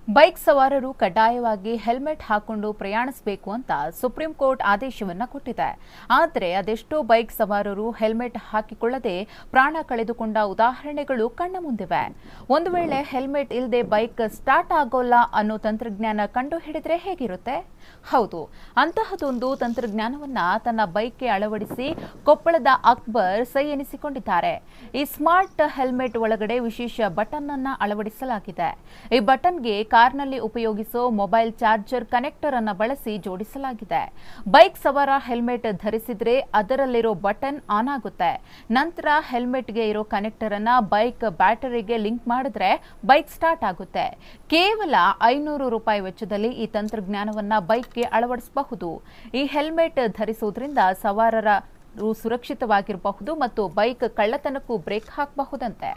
Bike ಸವಾರರು ಕಡ್ಡಾಯವಾಗಿ helmet ಹಾಕೊಂಡು ಪ್ರಯಾಣಿಸಬೇಕು ಅಂತ ಸುಪ್ರೀಂ ಕೋರ್ಟ್ ಆದೇಶವನ್ನ ಕೊಟ್ಟಿದೆ. ಆದರೆ ಅದೆಷ್ಟೋ ಬೈಕ್ ಸವಾರರು ಹೆಲ್ಮೆಟ್ ಹಾಕಿಕೊಳ್ಳದೆ ಪ್ರಾಣ ಕಳೆದುಕೊಂಡ ಉದಾಹರಣೆಗಳು ಕಣ್ಣ ಮುಂದಿವೆ. ಒಂದು ವೇಳೆ ಹೆಲ್ಮೆಟ್ ಇಲ್ಲದೆ ಬೈಕ್ ಸ್ಟಾರ್ಟ್ ಆಗೋಲ್ಲ ಅನ್ನೋ ತಂತ್ರಜ್ಞಾನ ಕಂಡು ಹಿಡಿದ್ರೆ ಹೇಗಿರುತ್ತೆ? ಹೌದು, ಅಂತಹದೊಂದು ತಂತ್ರಜ್ಞಾನವನ್ನ ತನ್ನ ಬೈಕ್ಗೆ ಅಳವಡಿಸಿ ಕೊಪ್ಪಳದ ಅಕ್ಬರ್ ಸೈ ಎನಿಸಿಕೊಂಡಿದ್ದಾರೆ. ಈ ಸ್ಮಾರ್ಟ್ ಹೆಲ್ಮೆಟ್ ಒಳಗಡೆ ವಿಶೇಷ ಬಟನ್ ಅನ್ನ ಅಳವಡಿಸಲಾಗಿದೆ. ಈ ಬಟನ್ಗೆ ಕಾರ್ನಲ್ಲಿ ಉಪಯೋಗಿಸೋ ಮೊಬೈಲ್ ಚಾರ್ಜರ್ ಕನೆಕ್ಟರ್ ಅನ್ನು ಬಳಸಿ ಜೋಡಿಸಲಾಗಿದೆ. ಬೈಕ್ ಸವಾರ ಹೆಲ್ಮೆಟ್ ಧರಿಸಿದ್ರೆ ಅದರಲ್ಲಿರೋ ಬಟನ್ ಆನ್ ಆಗುತ್ತೆ. ನಂತರ ಹೆಲ್ಮೆಟ್ಗೆ ಇರೋ ಕನೆಕ್ಟರ್ ಅನ್ನ ಬೈಕ್ ಬ್ಯಾಟರಿಗೆ ಲಿಂಕ್ ಮಾಡಿದ್ರೆ ಬೈಕ್ ಸ್ಟಾರ್ಟ್ ಆಗುತ್ತೆ. ಕೇವಲ 500 ರೂಪಾಯಿ ವೆಚ್ಚದಲ್ಲಿ ಈ ತಂತ್ರಜ್ಞಾನವನ್ನ ಬೈಕ್ಗೆ ಅಳವಡಿಸಬಹುದು. ಈ ಹೆಲ್ಮೆಟ್ ಧರಿಸುವುದರಿಂದ ಸವಾರರು ಸುರಕ್ಷಿತವಾಗಿರಬಹುದು ಮತ್ತು ಬೈಕ್ ಕಳ್ಳತನಕ್ಕೂ ಬ್ರೇಕ್ ಹಾಕಬಹುದಂತೆ.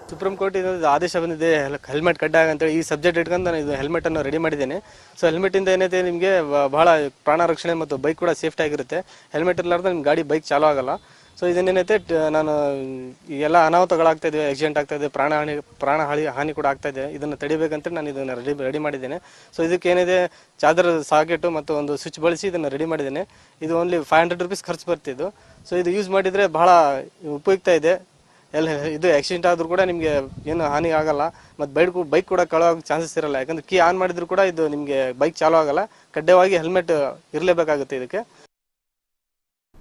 ಸುಪ್ರೀಂ ಕೋರ್ಟ್ ಆದೇಶ ಬಂದಿದೆ ಹೆಲ್ಮೆಟ್ ಕಡ್ಡಾಯ ಅಂತೇಳಿ. ಈ ಸಬ್ಜೆಕ್ಟ್ ಇಟ್ಕೊಂಡು ನಾನು ಇದು ಹೆಲ್ಮೆಟ್ ಅನ್ನು ರೆಡಿ ಮಾಡಿದ್ದೇನೆ. ಸೊ ಹೆಲ್ಮೆಟ್ ಇಂದ ಏನೈತೆ ನಿಮಗೆ ಬಹಳ ಪ್ರಾಣ ರಕ್ಷಣೆ ಮತ್ತು ಬೈಕ್ ಕೂಡ ಸೇಫ್ಟಿ ಆಗಿರುತ್ತೆ. ಹೆಲ್ಮೆಟ್ ಇರಲಾರ್ದೆ ನಿಮ್ಮ ಗಾಡಿ ಬೈಕ್ ಚಾಲೂ ಆಗಲ್ಲ. ಸೊ ಇದನ್ನೇನೈತೆ ನಾನು ಎಲ್ಲ ಅನಾಹುತಗಳಾಗ್ತಾ ಇದೆ, ಆಕ್ಸಿಡೆಂಟ್ ಆಗ್ತಾ ಇದೆ, ಪ್ರಾಣ ಹಾನಿ ಕೂಡ ಆಗ್ತಾ ಇದೆ. ಇದನ್ನು ತಡಿಬೇಕಂತ ನಾನು ಇದನ್ನು ರೆಡಿ ಮಾಡಿದ್ದೇನೆ. ಸೊ ಇದಕ್ಕೆ ಏನಿದೆ ಚಾದರ್ ಸಾಕೆಟು ಮತ್ತು ಒಂದು ಸ್ವಿಚ್ ಬಳಸಿ ಇದನ್ನು ರೆಡಿ ಮಾಡಿದ್ದೇನೆ. ಇದು ಓನ್ಲಿ 500 ರೂಪೀಸ್ ಖರ್ಚು ಬರ್ತಿದ್ದು. ಸೊ ಇದು ಯೂಸ್ ಮಾಡಿದರೆ ಬಹಳ ಉಪಯುಕ್ತ ಇದೆ. ಇದು ಆಕ್ಸಿಡೆಂಟ್ ಆದ್ರೂ ಕೂಡ ನಿಮಗೆ ಏನು ಹಾನಿ ಆಗಲ್ಲ ಮತ್ತು ಬೈಕ್ ಕೂಡ ಕಳೋ ಚಾನ್ಸಸ್ ಇರಲ್ಲ. ಯಾಕಂದ್ರೆ ಕೀ ಆನ್ ಮಾಡಿದ್ರು ಕೂಡ ಇದು ನಿಮಗೆ ಬೈಕ್ ಚಾಲೂ ಆಗಲ್ಲ. ಕಡ್ಡಾಯವಾಗಿ ಹೆಲ್ಮೆಟ್ ಇರಲೇಬೇಕಾಗುತ್ತೆ ಇದಕ್ಕೆ.